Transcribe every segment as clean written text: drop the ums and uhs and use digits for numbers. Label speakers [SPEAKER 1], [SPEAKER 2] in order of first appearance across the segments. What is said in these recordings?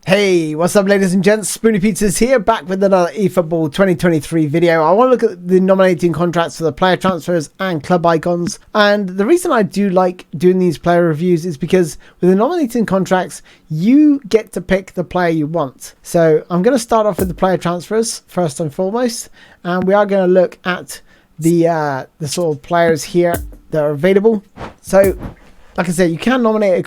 [SPEAKER 1] Hey, what's up ladies and gents, SpoonyPizzas here, back with another eFootball 2023 video. I want to look at the nominating contracts for the player transfers and club icons, and the reason I do like doing these player reviews is because with the nominating contracts, you get to pick the player you want. So I'm going to start off with the player transfers first and foremost, and we are going to look at the sort of players here that are available. So like I said, you can nominate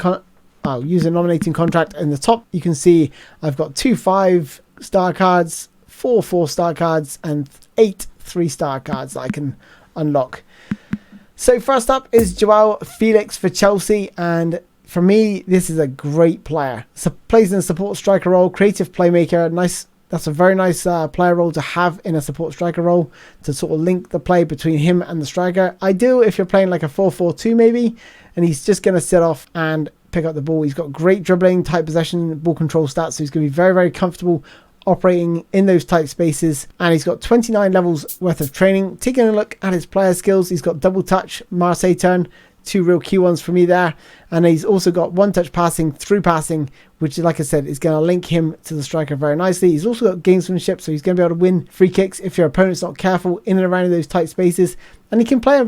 [SPEAKER 1] I'll use a nominating contract. In the top you can see I've got 2 5-star cards, 4 4-star cards, and 8 3-star cards that I can unlock. So first up is Joao Felix for Chelsea, and for me this is a great player. So plays in a support striker role, creative playmaker. That's a very nice player role to have in a support striker role, to sort of link the play between him and the striker. Ideal if you're playing like a 4-4-2 maybe, and he's just going to sit off and pick up the ball. He's got great dribbling, tight possession, ball control stats, so he's going to be very, very comfortable operating in those tight spaces. And he's got 29 levels worth of training. Taking a look at his player skills, he's got double touch, Marseille turn, 2 real key ones for me there. And he's also got one-touch passing, through passing, which, like I said, is going to link him to the striker very nicely. He's also got gamesmanship, so he's going to be able to win free kicks if your opponent's not careful in and around those tight spaces. And he can play a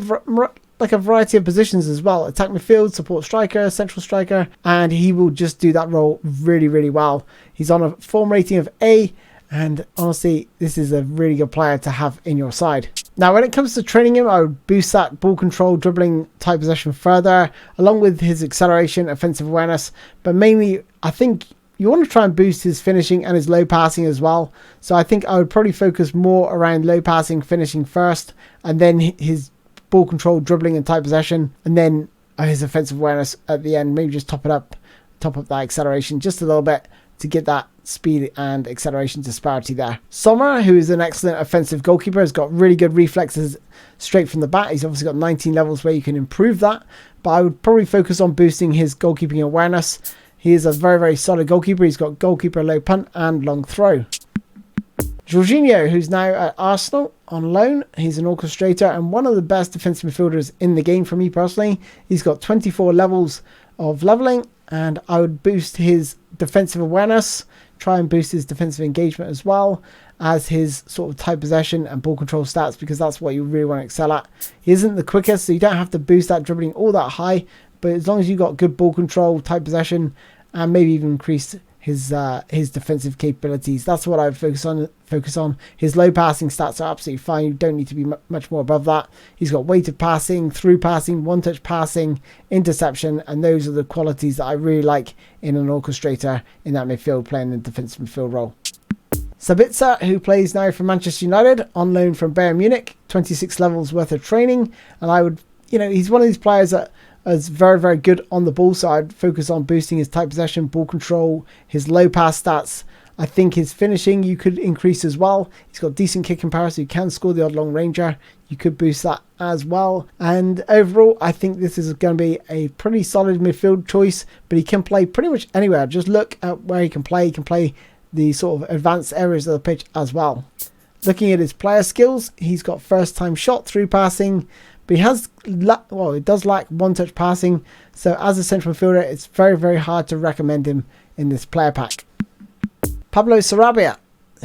[SPEAKER 1] variety of positions as well: attack midfield, support striker, central striker, and he will just do that role really, really well. He's on a form rating of A, and honestly this is a really good player to have in your side. Now when it comes to training him, I would boost that ball control, dribbling, tight possession further, along with his acceleration, offensive awareness, but mainly I think you want to try and boost his finishing and his low passing as well. So I think I would probably focus more around low passing, finishing first, and then his ball control, dribbling and tight possession, and then his offensive awareness at the end. Maybe just top up that acceleration just a little bit to get that speed and acceleration disparity there. Sommer, who is an excellent offensive goalkeeper, has got really good reflexes straight from the bat. He's obviously got 19 levels where you can improve that, but I would probably focus on boosting his goalkeeping awareness. He is a very, very solid goalkeeper. He's got goalkeeper, low punt and long throw. Jorginho, who's now at Arsenal on loan. He's an orchestrator and one of the best defensive midfielders in the game for me personally. He's got 24 levels of leveling, and I would boost his defensive awareness, try and boost his defensive engagement as well as his sort of tight possession and ball control stats, because that's what you really want to excel at. He isn't the quickest, so you don't have to boost that dribbling all that high, but as long as you got good ball control, tight possession, and maybe even increase his defensive capabilities, that's what I would focus on. His low passing stats are absolutely fine. You don't need to be much more above that. He's got weighted passing, through passing, one-touch passing, interception, and those are the qualities that I really like in an orchestrator in that midfield, playing the defensive midfield role. Sabitzer, who plays now for Manchester United on loan from Bayern Munich, 26 levels worth of training, and I would, he's one of these players that is very, very good on the ball, so I'd focus on boosting his tight possession, ball control, his low pass stats. I think his finishing you could increase as well. He's got decent kicking power, so you can score the odd long ranger. You could boost that as well. And overall, I think this is going to be a pretty solid midfield choice, but he can play pretty much anywhere. Just look at where he can play. He can play the sort of advanced areas of the pitch as well. Looking at his player skills, he's got first time shot, through passing, but it does lack one-touch passing. So as a central midfielder, it's very, very hard to recommend him in this player pack. Pablo Sarabia,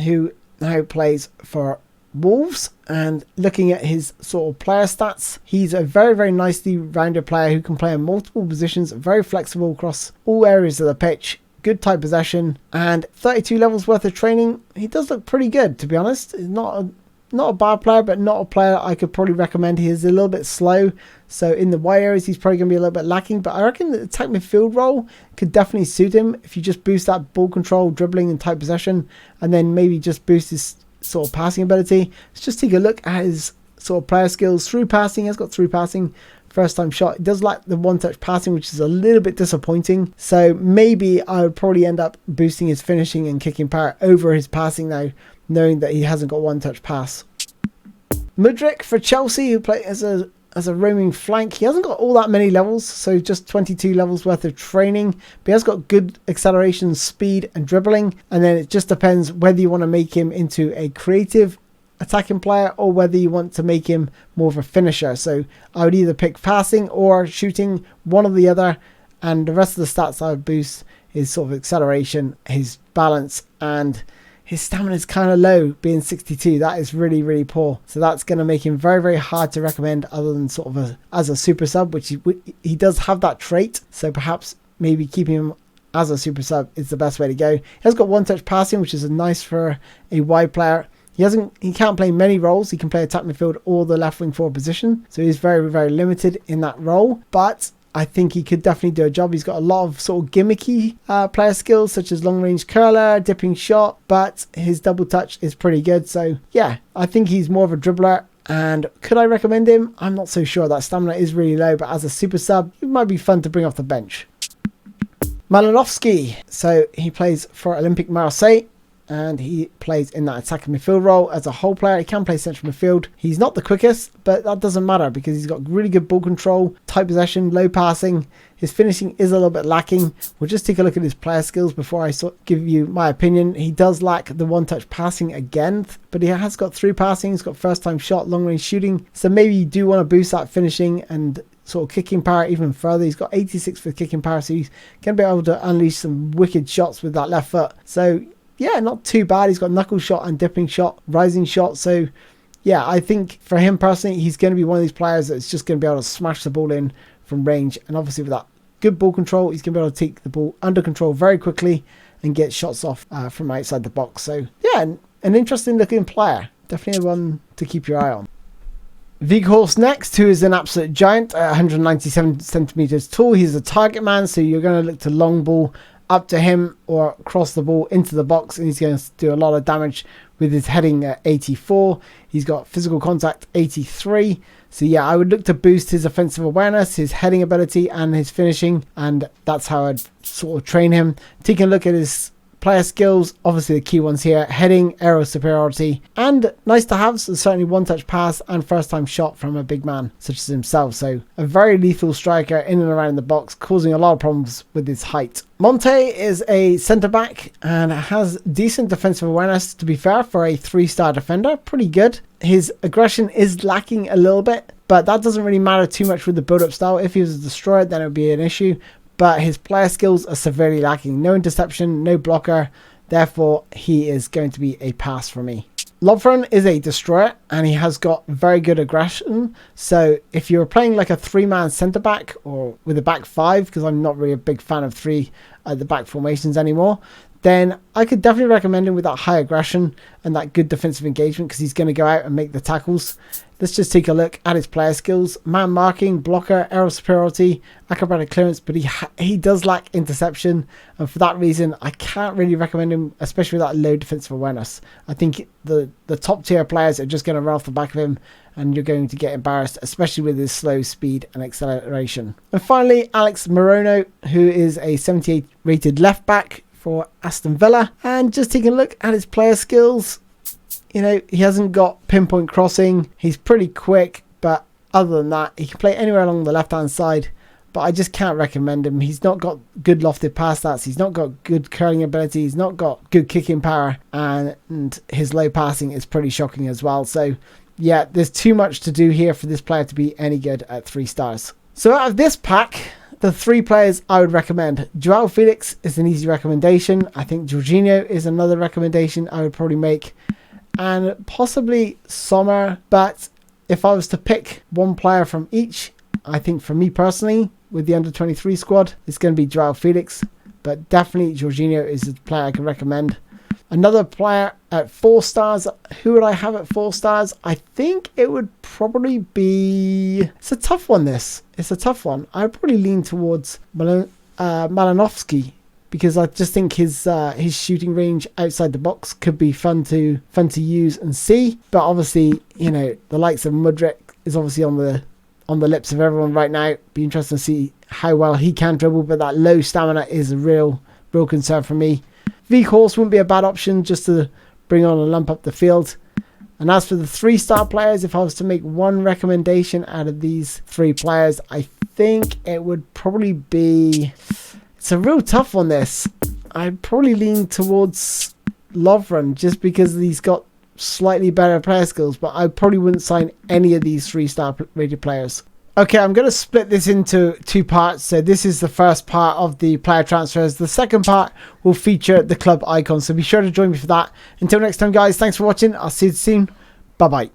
[SPEAKER 1] who now plays for Wolves, and looking at his sort of player stats, he's a very, very nicely rounded player who can play in multiple positions, very flexible across all areas of the pitch, good tight possession, and 32 levels worth of training. He does look pretty good, to be honest. He's not a bad player, but not a player I could probably recommend. He is a little bit slow, so in the wide areas he's probably going to be a little bit lacking, but I reckon the attack midfield role could definitely suit him if you just boost that ball control, dribbling and tight possession, and then maybe just boost his sort of passing ability. Let's just take a look at his sort of player skills. Through passing, he has got through passing, first time shot. It does lack the one-touch passing, which is a little bit disappointing, so maybe I would probably end up boosting his finishing and kicking power over his passing now, knowing that he hasn't got one-touch pass. Mudryk for Chelsea, who plays as a roaming flank. He hasn't got all that many levels, so just 22 levels worth of training, but he has got good acceleration, speed and dribbling, and then it just depends whether you want to make him into a creative attacking player or whether you want to make him more of a finisher. So I would either pick passing or shooting, one or the other, and the rest of the stats I would boost his sort of acceleration, his balance, and his stamina is kind of low, being 62. That is really, really poor. So that's going to make him very, very hard to recommend other than sort of as a super sub, which he does have that trait. So perhaps maybe keeping him as a super sub is the best way to go. He has got one-touch passing, which is nice for a wide player. He can't play many roles. He can play attack midfield or the left wing forward position. So he's very, very limited in that role. But I think he could definitely do a job. He's got a lot of sort of gimmicky player skills, such as long range curler, dipping shot, but his double touch is pretty good. So yeah, I think he's more of a dribbler. And could I recommend him? I'm not so sure. That stamina is really low, but as a super sub, it might be fun to bring off the bench. Malinovsky. So he plays for Olympique Marseille, and he plays in that attacking midfield role. As a whole player, he can play central midfield. He's not the quickest, but that doesn't matter because he's got really good ball control, tight possession, low passing. His finishing is a little bit lacking. We'll just take a look at his player skills before I give you my opinion. He does lack the one-touch passing again, but he has got through passing. He's got first-time shot, long-range shooting. So maybe you do want to boost that finishing and sort of kicking power even further. He's got 86 for kicking power, so he's going to be able to unleash some wicked shots with that left foot. So yeah, not too bad. He's got knuckle shot and dipping shot, rising shot. So yeah, I think for him personally, he's going to be one of these players that's just going to be able to smash the ball in from range. And obviously with that good ball control, he's going to be able to take the ball under control very quickly and get shots off from outside the box. So yeah, an interesting looking player. Definitely one to keep your eye on. Weghorst next, who is an absolute giant, 197 centimeters tall. He's a target man, so you're going to look to long ball up to him or cross the ball into the box, and he's going to do a lot of damage with his heading at 84. He's got physical contact 83. So yeah, I would look to boost his offensive awareness, his heading ability, and his finishing, and that's how I'd sort of train him. Taking a look at his player skills, obviously the key ones here: heading, aerial superiority, and nice to have, so certainly one-touch pass and first-time shot from a big man such as himself. So a very lethal striker in and around the box, causing a lot of problems with his height. Monte is a centre-back and has decent defensive awareness, to be fair, for a 3-star defender. Pretty good. His aggression is lacking a little bit, but that doesn't really matter too much with the build-up style. If he was a destroyer, then it would be an issue. But his player skills are severely lacking. No interception, no blocker. Therefore, he is going to be a pass for me. Lovren is a destroyer, and he has got very good aggression. So if you're playing like a 3-man centre-back or with a back 5, because I'm not really a big fan of 3 at the back formations anymore, then I could definitely recommend him with that high aggression and that good defensive engagement, because he's going to go out and make the tackles. Let's just take a look at his player skills. Man marking, blocker, aerial superiority, acrobatic clearance, but he does lack interception, and for that reason I can't really recommend him, especially with that low defensive awareness. I think the top tier players are just going to run off the back of him, and you're going to get embarrassed, especially with his slow speed and acceleration. And finally, Alex Morono, who is a 78 rated left back for Aston Villa, and just taking a look at his player skills, you know, he hasn't got pinpoint crossing. He's pretty quick, but other than that, he can play anywhere along the left hand side, but I just can't recommend him. He's not got good lofted pass stats, he's not got good curling ability, he's not got good kicking power, and his low passing is pretty shocking as well. So yeah, there's too much to do here for this player to be any good at 3 stars. So out of this pack, the 3 players I would recommend: Joao Felix is an easy recommendation. I think Jorginho is another recommendation I would probably make, and possibly Sommer. But if I was to pick one player from each, I think for me personally, with the under-23 squad, it's going to be Joao Felix, but definitely Jorginho is the player I can recommend. Another player at 4 stars, who would I have at 4 stars? I think it would probably be... It's a tough one, this. It's a tough one. I'd probably lean towards Malinovsky, because I just think his shooting range outside the box could be fun to use and see. But obviously, you know, the likes of Mudryk is obviously on the lips of everyone right now. Be interesting to see how well he can dribble, but that low stamina is a real concern for me. Weghorst wouldn't be a bad option just to bring on a lump up the field. And as for the 3-star players, if I was to make one recommendation out of these 3 players, I think it would probably be... It's a real tough one, this. I'd probably lean towards Lovren just because he's got slightly better player skills, but I probably wouldn't sign any of these 3-star rated players. Okay, I'm going to split this into 2 parts. So this is the first part of the player transfers. The second part will feature the club icons. So be sure to join me for that. Until next time, guys, thanks for watching. I'll see you soon. Bye-bye.